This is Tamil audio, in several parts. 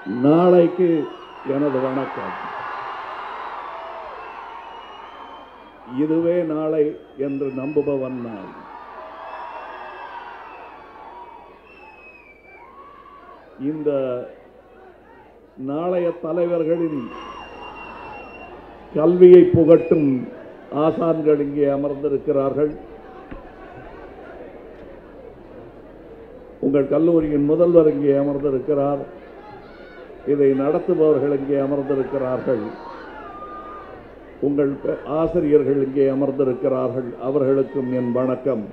நாளைக்கு எனது வணக்கம். இதுவே நாளை என்று நம்புபவன் நான். இந்த நாளைய தலைவர்களின் கல்வியை புகட்டும் ஆசான்கள் இங்கே அமர்ந்திருக்கிறார்கள். உங்கள் கல்லூரியின் முதல்வர் இங்கே அமர்ந்திருக்கிறார். இதை நடத்துபவர்கள் இங்கே அமர்ந்திருக்கிறார்கள். உங்கள் ஆசிரியர்கள் இங்கே அமர்ந்திருக்கிறார்கள். அவர்களுக்கும் என் வணக்கம்.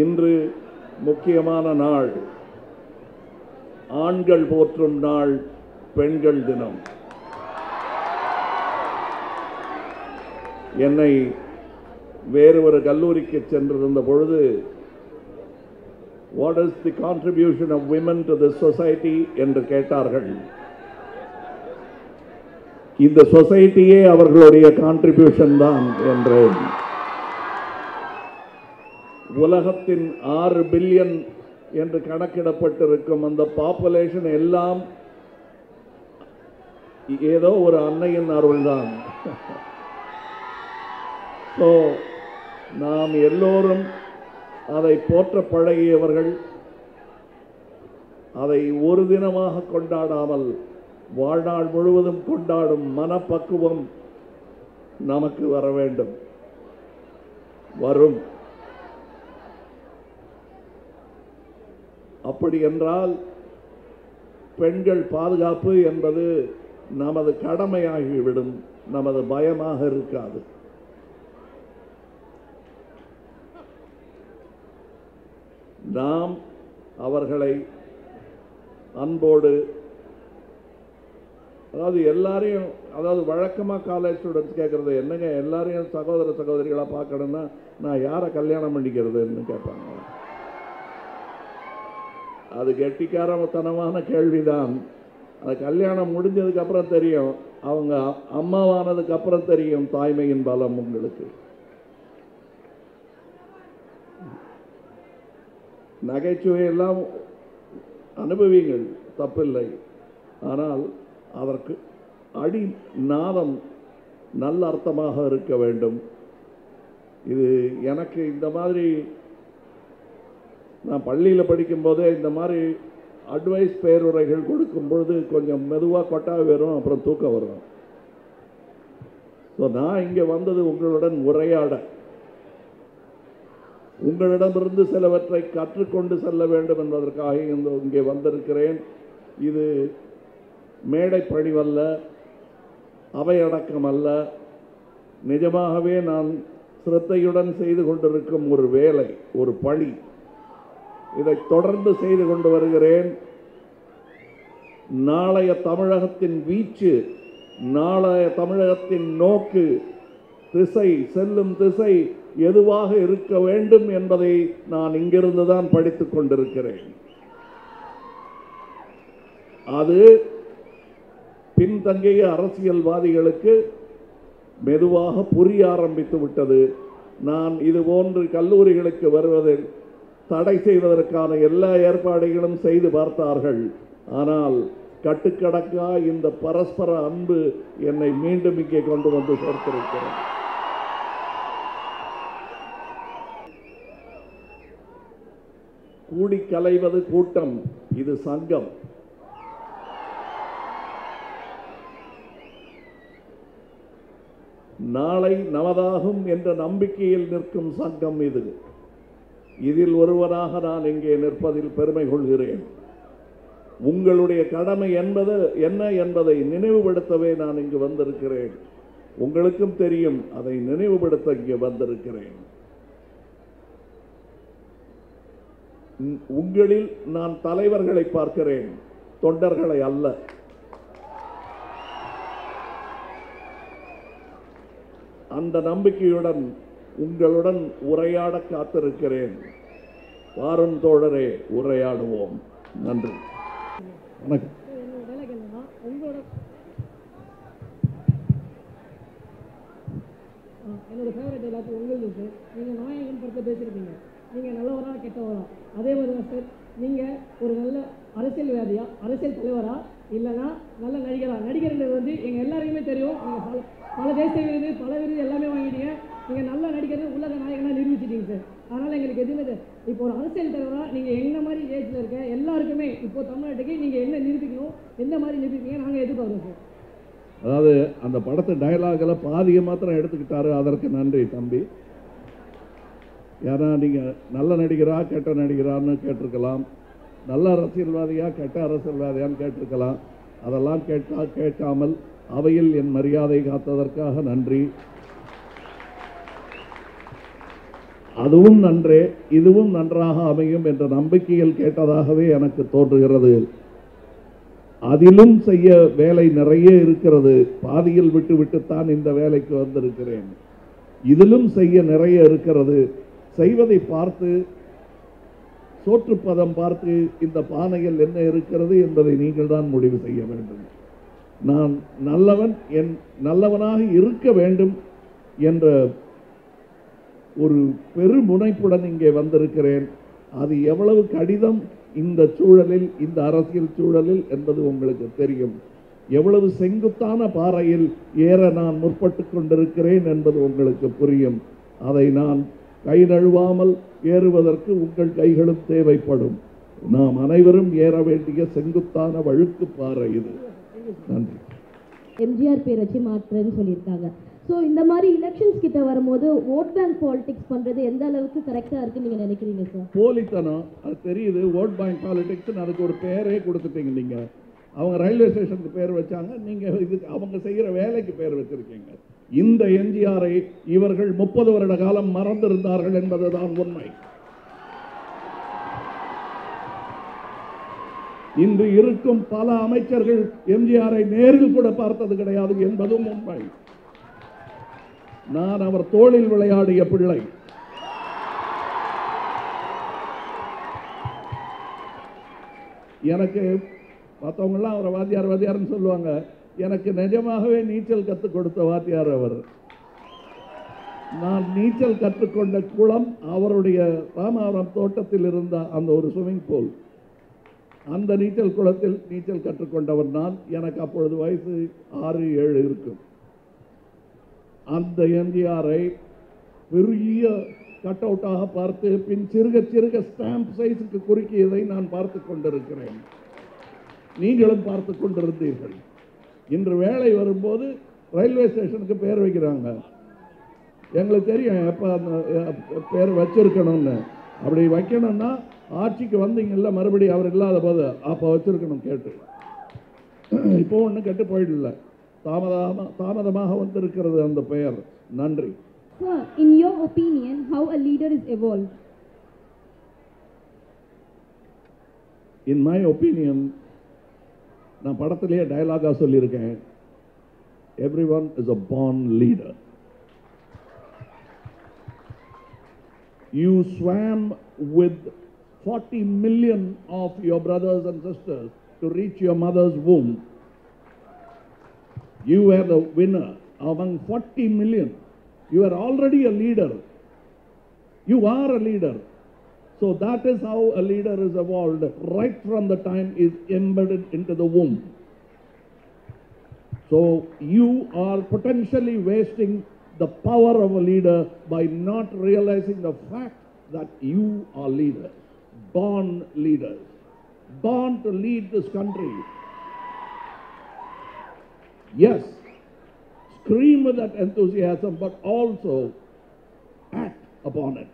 இன்று முக்கியமான நாள். ஆண்கள் போற்றும் நாள், பெண்கள் தினம். என்னை வேறு ஒரு கல்லூரிக்கு சென்றிருந்த பொழுது, what is the contribution of women to the society என்று கேட்டார்கள். இந்த சொசைட்டியே அவர்களுடைய கான்ட்ரிபியூஷன் தான் என்றேன். உலகத்தின் 6 பில்லியன் என்று கணக்கிடப்பட்டிருக்கும் அந்த பாப்புலேஷன் எல்லாம் ஏதோ ஒரு அன்னையின் அருள்தான். ஸோ நாம் எல்லோரும் அதை போற்ற பழகியவர்கள். அதை ஒரு தினமாக கொண்டாடாமல் வாழ்நாள் முழுவதும் கொண்டாடும் மனப்பக்குவம் நமக்கு வர வேண்டும், வரும். அப்படி என்றால் பெண்கள் பாதுகாப்பு என்பது நமது கடமையாகிவிடும், நமது பயமாக இருக்காது. நாம் அவர்களை அன்போடு, அதாவது எல்லாரையும், அதாவது வழக்கமாக காலேஜ் ஸ்டூடெண்ட்ஸ் கேட்குறது என்னங்க, எல்லாரையும் சகோதர சகோதரிகளாக பார்க்கணுன்னா நான் யாரை கல்யாணம் பண்ணிக்கிறதுன்னு கேட்பாங்க. அது கெட்டிக்காரத்தனமான கேள்விதான். அது கல்யாணம் முடிஞ்சதுக்கு அப்புறம் தெரியும், அவங்க அம்மாவானதுக்கு அப்புறம் தெரியும் தாய்மையின் பலம் உங்களுக்கு. நகைச்சுவையெல்லாம் அனுபவிங்கள், தப்பில்லை. ஆனால் அதற்கு அடி நாதம் நல்ல அர்த்தமாக இருக்க வேண்டும். இது எனக்கு இந்த மாதிரி, நான் பள்ளியில் படிக்கும்போதே இந்த மாதிரி அட்வைஸ் பேருரைகள் கொடுக்கும் பொழுது கொஞ்சம் மெதுவாக கொட்டா வரும், அப்புறம் தூக்கம் வரும். ஸோ நான் இங்கே வந்தது உங்களுடன் உரையாட, உங்களிடமிருந்து சிலவற்றை கற்றுக்கொண்டு செல்ல வேண்டும் என்பதற்காக இங்கே வந்திருக்கிறேன். இது மேடை பணிவல்ல, அவையடக்கம் அல்ல. நிஜமாகவே நான் சிரத்தையுடன் செய்து கொண்டிருக்கும் ஒரு வேலை, ஒரு பணி. இதை தொடர்ந்து செய்து கொண்டு வருகிறேன். நாளைய தமிழகத்தின் வீச்சு, நாளைய தமிழகத்தின் நோக்கு, திசை, செல்லும் திசை எதுவாக இருக்க வேண்டும் என்பதை நான் இங்கிருந்து தான் படித்துக் கொண்டிருக்கிறேன். அது பின்தங்கிய அரசியல்வாதிகளுக்கு மெதுவாக புரிய ஆரம்பித்து விட்டது. நான் இதுபோன்று கல்லூரிகளுக்கு வருவதில் தடை செய்வதற்கான எல்லா ஏற்பாடுகளும் செய்து பார்த்தார்கள். ஆனால் கட்டுக்கடக்கா இந்த பரஸ்பர அன்பு என்னை மீண்டும் இங்கே கொண்டு வந்து சேர்த்திருக்கிறது. கூடி கலைவது கூட்டம், இது சங்கம். நாளை நமதாகும் என்ற நம்பிக்கையில் நிற்கும் சங்கம் இது. இதில் ஒருவராக நான் இங்கே நிற்பதில் பெருமை கொள்கிறேன். உங்களுடைய கடமை என்பது என்ன என்பதை நினைவுபடுத்தவே நான் இங்கு வந்திருக்கிறேன். உங்களுக்கும் தெரியும், அதை நினைவுபடுத்த இங்கே வந்திருக்கிறேன். உங்களில் நான் தலைவர்களை பார்க்கிறேன், தொண்டர்களை அல்ல. அந்த நம்பிக்கையுடன் உங்களுடன் உரையாட காத்திருக்கிறேன். வாரும் தோழரே, உரையாடுவோம். நன்றி. வணக்கம். என்னோட ஃபேவரட் எல்லாத்தையும் உங்களுக்கு நீங்கள் நாயகன் படத்தை பேசியிருப்பீங்க. நீங்கள் நல்லவரா கெட்டவரா, அதே மாதிரி தான் சார். நீங்கள் ஒரு நல்ல அரசியல்வாதியா, அரசியல் தலைவரா, இல்லைனா நல்ல நடிகரா? நடிகர்ன்றது வந்து எங்கள் எல்லாருக்குமே தெரியும். நீங்கள் பல தேசிய விருது, பல விருது எல்லாமே வாங்கிட்டீங்க. நீங்கள் நல்ல நடிகர், உலக நாயகனாக நிரூபிச்சிட்டீங்க சார். அதனால் எங்களுக்கு எதுவுமே இப்போ ஒரு அரசியல் தலைவராக நீங்கள் என்ன மாதிரி ஏஜில் இருக்க எல்லாருக்குமே இப்போ தமிழ்நாட்டுக்கு நீங்கள் என்ன நிரூபிக்கணும், எந்த மாதிரி நிரூபிப்பீங்க நாங்கள் எதிர்பார்க்குறோம் சார். அதாவது அந்த படத்து டயலாகில் பாதியை மாத்திரம் எடுத்துக்கிட்டாரு, அதற்கு நன்றி தம்பி. ஏன்னா நீங்கள் நல்ல நடிகரா கெட்ட நடிகரான்னு கேட்டிருக்கலாம், நல்ல அரசியல்வாதியா கெட்ட அரசியல்வாதியான்னு கேட்டிருக்கலாம். அதெல்லாம் கேட்காமல் அவையில் என் மரியாதை காத்ததற்காக நன்றி. அதுவும் நன்றே, இதுவும் நன்றாக அமையும் என்ற நம்பிக்கையில் கேட்டதாகவே எனக்கு தோன்றுகிறது. அதிலும் செய்ய வேலை நிறைய இருக்கிறது. பாதியில் விட்டுவிட்டுத்தான் இந்த வேலைக்கு வந்திருக்கிறேன். இதிலும் செய்ய நிறைய இருக்கிறது. செய்வதை பார்த்து, சோற்றுப்பதம் பார்த்து இந்த பானையில் என்ன இருக்கிறது என்பதை நீங்கள் தான் முடிவு செய்ய வேண்டும். நான் நல்லவனாக இருக்க வேண்டும் என்ற ஒரு பெருமுனைப்புடன் இங்கே வந்திருக்கிறேன். அது எவ்வளவு கடிதம் இந்த சூழலில், இந்த அரசியல் சூழலில் என்பது உங்களுக்கு தெரியும். எவ்வளவு செங்குத்தான பாறையில் ஏற நான் முற்பட்டு கொண்டிருக்கிறேன் என்பது உங்களுக்கு புரியும். அதை நான் கை நழுவாமல் ஏறுவதற்கு உங்கள் கைகளும் தேவைப்படும். நாம் அனைவரும் ஏற வேண்டிய செங்குத்தான வழுக்கு பாறை இது. நன்றி. எம்ஜிஆர் பேர் வச்சு மாற்றுறேன்னு சொல்லியிருக்காங்க. ஸோ இந்த மாதிரி எலெக்ஷன்ஸ் கிட்ட வரும்போது ஓட் பேங்க் பாலிடிக்ஸ் பண்ணுறது எந்த அளவுக்கு கரெக்டாக இருக்குன்னு நீங்கள் நினைக்கிறீங்க சார்? போலித்தனம் அது தெரியுது. ஓட் பேங்க் பாலிடிக்ஸ் அதுக்கு ஒரு பேரே கொடுத்துட்டீங்க. நீங்கள் அவங்க ரயில்வே ஸ்டேஷனுக்கு பேர் வச்சாங்க, நீங்கள் இதுக்கு அவங்க செய்கிற வேலைக்கு பேர் வச்சிருக்கீங்க. இந்த எம்ஜிஆரை இவர்கள் 30 வருட காலம் மறந்திருந்தார்கள் என்பதுதான் உண்மை. இன்று இருக்கும் பல அமைச்சர்கள் எம்ஜிஆரை நேரில் கூட பார்த்தது கிடையாது என்பதும் உண்மை. நான் அவர் தோளில் விளையாடிய பிள்ளை. எனக்கு மற்றவங்கெல்லாம் அவரை வாத்தியார்னு சொல்லுவாங்க. எனக்கு நிஜமாகவே நீச்சல் கற்றுக் கொடுத்த வாத்தியார் அவர். நான் நீச்சல் கற்றுக்கொண்ட குளம் அவருடைய ராமாவரம் தோட்டத்தில் இருந்த அந்த ஒரு ஸ்விம்மிங் பூல். அந்த நீச்சல் குளத்தில் நீச்சல் கற்றுக்கொண்டவர் நான். எனக்கு அப்பொழுது வயசு 6-7 இருக்கும். அந்த எம்ஜிஆரை பெரிய கட் அவுட்டாக பார்த்து பின் சிறுக சிறுக ஸ்டாம்ப் சைஸுக்கு குறுக்கியதை நான் பார்த்து கொண்டிருக்கிறேன். நீங்களும் பார்த்து கொண்டிருந்தீர்கள். இன்று வேலை வரும்போது ரயில்வே ஸ்டேஷனுக்கு பேர் வைக்கிறாங்க. எங்களுக்கு தெரியும் எப்போ அந்த பேர் வச்சிருக்கணும்னு. அப்படி வைக்கணும்னா ஆட்சிக்கு வந்தீங்கல்ல மறுபடியும் அவர் இல்லாத போது அப்போ வச்சிருக்கணும் கேட்டு. இப்போ ஒன்றும் கெட்டு போயிடல, தாமதமாக வந்திருக்கிறது அந்த பெயர். நன்றி. Sir, in your opinion, how a leader is evolved? In my opinion, நான் படத்திலேயே டயலாகா சொல்லியிருக்கேன், everyone is a born leader. You swam with 40 million of your brothers and sisters to reach your mother's womb. You were the winner among 40 million. You are already a leader. You are a leader. So that is how a leader is evolved right from the time is embedded into the womb. So you are potentially wasting the power of a leader by not realizing the fact that you are leaders, born leaders, born to lead this country. Yes, scream with that enthusiasm, but also act upon it.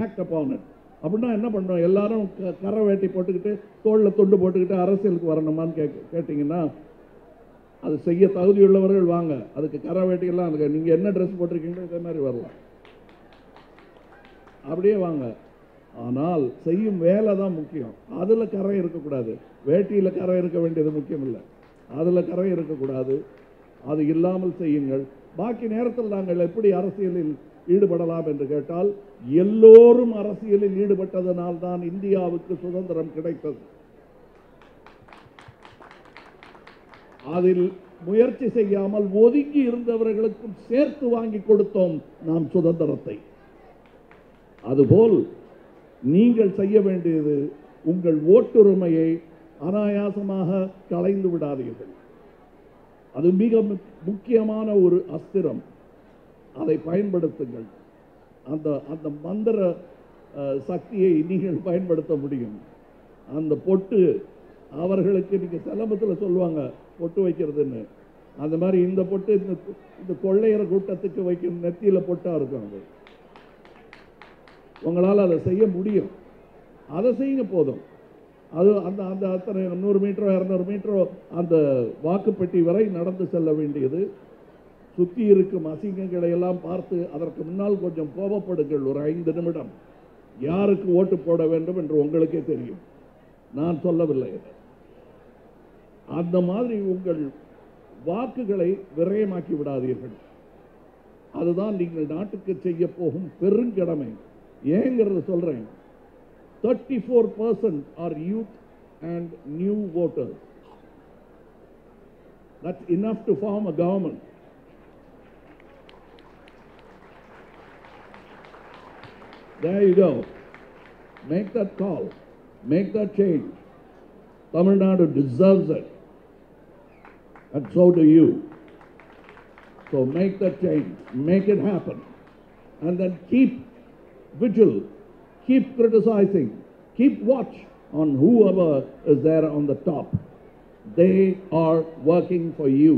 Act upon it. அப்படின்னா என்ன பண்ணோம்? எல்லாரும் கரை வேட்டி போட்டுக்கிட்டு தோளில் துண்டு போட்டுக்கிட்டு அரசியலுக்கு வரணுமான்னு கேட்டிங்கன்னா, அது செய்ய தகுதியுள்ளவர்கள் வாங்க. அதுக்கு கரை வேட்டியெல்லாம் இருக்கு. நீங்கள் என்ன ட்ரெஸ் போட்டிருக்கீங்களோ இதே மாதிரி வரலாம், அப்படியே வாங்க. ஆனால் செய்யும் வேலை தான் முக்கியம். அதில் கரை இருக்கக்கூடாது. வேட்டியில் கரை இருக்க வேண்டியது முக்கியம் இல்லை, அதில் கரை இருக்கக்கூடாது. அது இல்லாமல் செய்யுங்கள். பாக்கி நேரத்தில் நாங்கள் எப்படி அரசியலில் ஈடுபடலாம் என்று கேட்டால், எல்லோரும் அரசியலில் ஈடுபட்டதனால் தான் இந்தியாவுக்கு சுதந்திரம் கிடைத்தது. அதில் முயற்சி செய்யாமல் ஒதுங்கி இருந்தவர்களுக்கும் சேர்த்து வாங்கி கொடுத்தோம் நாம் சுதந்திரத்தை. அதுபோல் நீங்கள் செய்ய வேண்டியது உங்கள் ஓட்டுரிமையை அனாயாசமாக களைந்து விடாதீர்கள். அது மிக முக்கியமான ஒரு அஸ்திரம். அதை பயன்படுத்துங்கள். அந்த மந்திர சக்தியை நீங்கள் பயன்படுத்த முடியும். அந்த பொட்டு அவர்களுக்கு நீங்கள் சிலம்பத்தில் சொல்லுவாங்க பொட்டு வைக்கிறதுன்னு, அந்த மாதிரி இந்த பொட்டு இந்த கொள்ளையர கூட்டத்துக்கு வைக்கிற நெத்தியில் பொட்டாக இருக்கும். அது உங்களால் அதை செய்ய முடியும். அதை செய்யுங்க போதும். அது அந்த அந்த அத்தனை 100 மீட்டரோ 200 மீட்டரோ அந்த வாக்குப்பெட்டி வரை நடந்து செல்ல வேண்டியது. சுற்றி இருக்கும் அசிங்கங்களை எல்லாம் பார்த்து அதற்கு முன்னால் கொஞ்சம் கோபப்படுங்கள். ஒரு 5 நிமிடம். யாருக்கு ஓட்டு போட வேண்டும் என்று உங்களுக்கே தெரியும், நான் சொல்லவில்லை. அந்த மாதிரி உங்கள் வாக்குகளை விரயமாக்கி விடாதீர்கள். அதுதான் நீங்கள் நாட்டுக்கு செய்ய போகும் பெருங்கடமை. ஏங்கிறத சொல்றேன். 34% are youth and new voters. That's enough to form a government. There you go. Make that call. Make that change. Tamil Nadu deserves it. And so do you. So make that change. Make it happen. And then keep vigil. Keep criticizing. Keep watch on whoever is there on the top. They are working for you.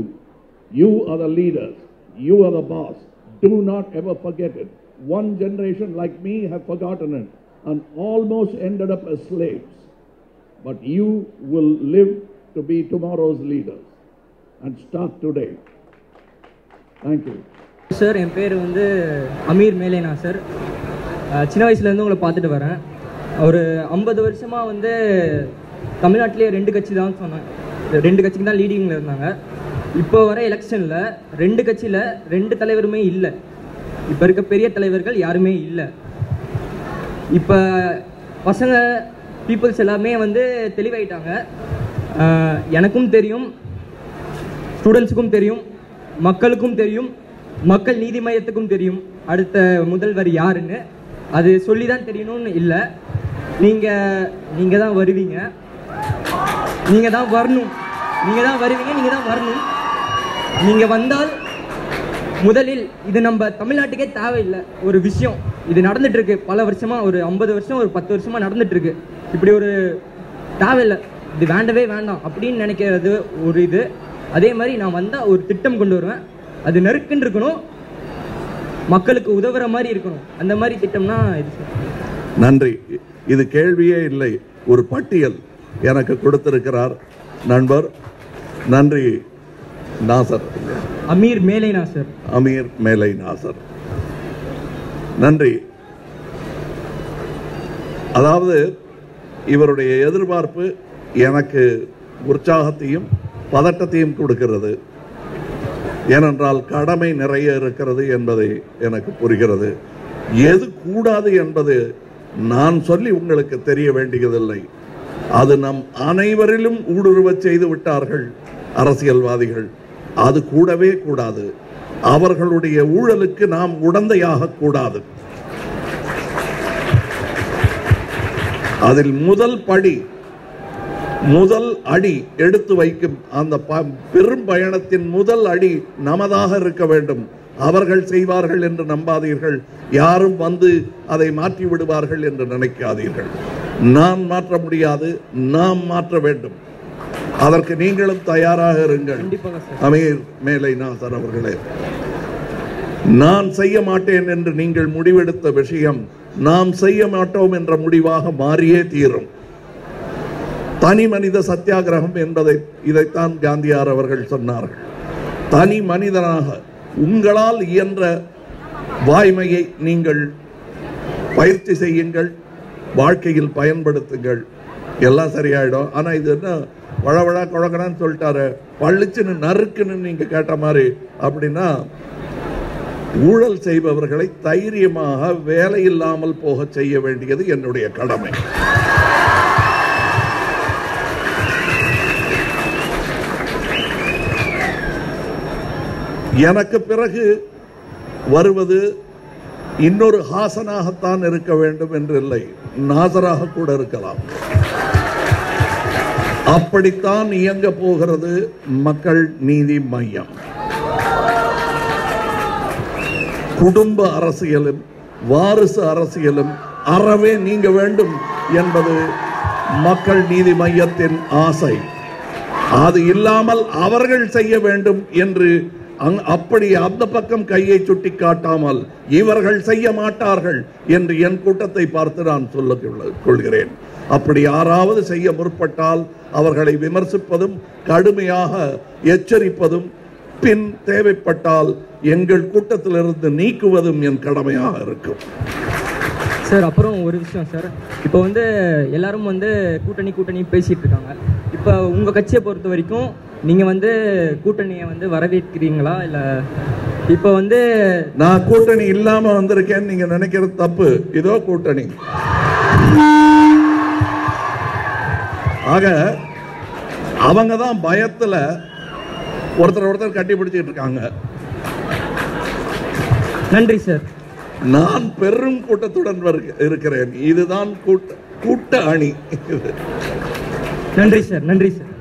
You are the leaders. You are the boss. Do not ever forget it. One generation like me have forgotten it and almost ended up as slaves. But you will live to be tomorrow's leaders and start today. Thank you. Sir, என் பேர் வந்து அமீர் மேலேனா சார். சின்ன வயசுலேருந்து உங்களை பார்த்துட்டு வரேன். ஒரு 50 வருஷமாக வந்து தமிழ்நாட்டிலே 2 கட்சி தான் சொன்னேன். 2 கட்சிக்கு தான் லீடிங்கில் இருந்தாங்க. இப்போ வர எலெக்ஷனில் 2 கட்சியில் 2 தலைவருமே இல்லை. இப்போ இருக்க பெரிய தலைவர்கள் யாருமே இல்லை. இப்போ பசங்க பீப்புள்ஸ் எல்லாமே வந்து தெளிவாயிட்டாங்க. எனக்கும் தெரியும், ஸ்டூடெண்ட்ஸுக்கும் தெரியும், மக்களுக்கும் தெரியும், மக்கள் நீதி மையத்துக்கும் தெரியும் அடுத்த முதல்வர் யாருன்னு. அது சொல்லி தான் தெரியணும்னு இல்லை. நீங்கள் தான் வருவீங்க, நீங்கள் தான் வரணும், நீங்கள் தான் வருவீங்க, நீங்கள் தான் வரணும். நீங்கள் வந்தால் முதலில் இது நம்ம தமிழ்நாட்டுக்கே தேவையில்லை ஒரு விஷயம். இது நடந்துட்டுருக்கு பல வருஷமாக, ஒரு 50 வருஷம் ஒரு 10 வருஷமாக நடந்துட்டுருக்கு. இப்படி ஒரு தேவையில்லை, இது வேண்டவே வேண்டாம் அப்படின்னு நினைக்கிறது ஒரு இது. அதே மாதிரி நான் வந்தால் ஒரு திட்டம் கொண்டு வருவேன். அது நெருக்குன்னு இருக்கணும், மக்களுக்கு உதவுற மாதிரி இருக்கணும். அந்த மாதிரி திட்டம்னா இது. நன்றி. இது கேள்வியே இல்லை, ஒரு பட்டியல் எனக்கு கொடுத்திருக்கிறார் நண்பர். நன்றி நாசர். அமீர் மேலேனா சார். அமீர் மேலை நாசர், நன்றி. அதாவது இவருடைய எதிர்பார்ப்பு எனக்கு உற்சாகத்தையும் பதட்டத்தையும் கொடுக்கிறது. ஏனென்றால் கடமை நிறைய இருக்கிறது என்பதை எனக்கு புரிகிறது. எது கூடாது என்பது நான் சொல்லி உங்களுக்கு தெரிய வேண்டியதில்லை. அது நம் அனைவரிலும் ஊடுருவச் செய்து விட்டார்கள் அரசியல்வாதிகள். அது கூடவே கூடாது. அவர்களுடைய ஊழலுக்கு நாம் உடந்தையாக கூடாது. அதில் முதல் படி, முதல் அடி எடுத்து வைக்கும் அந்த பெரும் பயணத்தின் முதல் அடி நமதாக இருக்க வேண்டும். அவர்கள் செய்வார்கள் என்று நம்பாதீர்கள். யாரும் வந்து அதை மாற்றி விடுவார்கள் என்று நினைக்காதீர்கள். நாம் மாற்ற முடியாது, நாம் மாற்ற வேண்டும். அதற்கு நீங்களும் தயாராக இருங்கள். அமீர் மேலை நாசர் அவர்களே, நான் செய்ய மாட்டேன் என்று நீங்கள் முடிவெடுத்த விஷயம் நாம் செய்ய மாட்டோம் என்ற முடிவாக மாறியே தீரும். தனி மனித சத்தியாகிரகம் என்பதை இதைத்தான் காந்தியார் அவர்கள் சொன்னார்கள். தனி மனிதனாக உங்களால் இயன்ற வாய்மையை நீங்கள் பயிற்சி செய்யுங்கள், வாழ்க்கையில் பயன்படுத்துங்கள், எல்லாம் சரியாயிடும். ஆனா இது என்ன வழவழா குழக்கடான்னு சொல்லிட்டாரு, பள்ளிச்சுன்னு நறுக்குன்னு நீங்க கேட்ட மாதிரி அப்படின்னா, ஊழல் செய்பவர்களை தைரியமாக வேலை இல்லாமல் போக செய்ய வேண்டியது என்னுடைய கடமை. எனக்கு பிறகு வருவது இன்னொரு ஹாசனாகத்தான் இருக்க வேண்டும் என்று இல்லை, நாசராக கூட இருக்கலாம். அப்படித்தான் இயங்க போகிறது மக்கள் நீதி மையம். குடும்ப அரசியலும் வாரிசு அரசியலும் அறவே நீங்க வேண்டும் என்பது மக்கள் நீதி மையத்தின் ஆசை. அது இல்லாமல் அவர்கள் செய்ய வேண்டும் என்று அப்படி அந்த பக்கம் கையை சுட்டி காட்டாமல் இவர்கள் செய்ய மாட்டார்கள் என்று என் கூட்டத்தை பார்த்து நான் சொல்ல கொள்கிறேன். அப்படி யாராவது செய்ய முற்பட்டால் அவர்களை விமர்சிப்பதும் கடுமையாக எச்சரிப்பதும் பின் தேவைப்பட்டால் எங்கள் கூட்டத்திலிருந்து நீக்குவதும் என் கடமையாக இருக்கும். சார் அப்புறம் ஒரு விஷயம் சார், இப்போ வந்து எல்லாரும் வந்து கூட்டணி பேசிட்டு இருக்காங்க. இப்போ உங்க கட்சியை பொறுத்த வரைக்கும் நீங்க வந்து கூட்டணியை வந்து வரவேற்கிறீங்களா? இல்ல இப்போ வந்து நான் கூட்டணி இல்லாம வந்திருக்கேன்னு நீங்க நினைக்கிறது தப்பு. இதோ கூட்டணி. ஆக அவங்க தான் பயத்துல ஒருத்தர் கட்டி பிடிச்சிட்டு இருக்காங்க. நன்றி சார். நான் பெரும் கூட்டத்துடன் இருக்கிறேன். இதுதான் கூட்ட அணி. நன்றி சார். நன்றி சார்.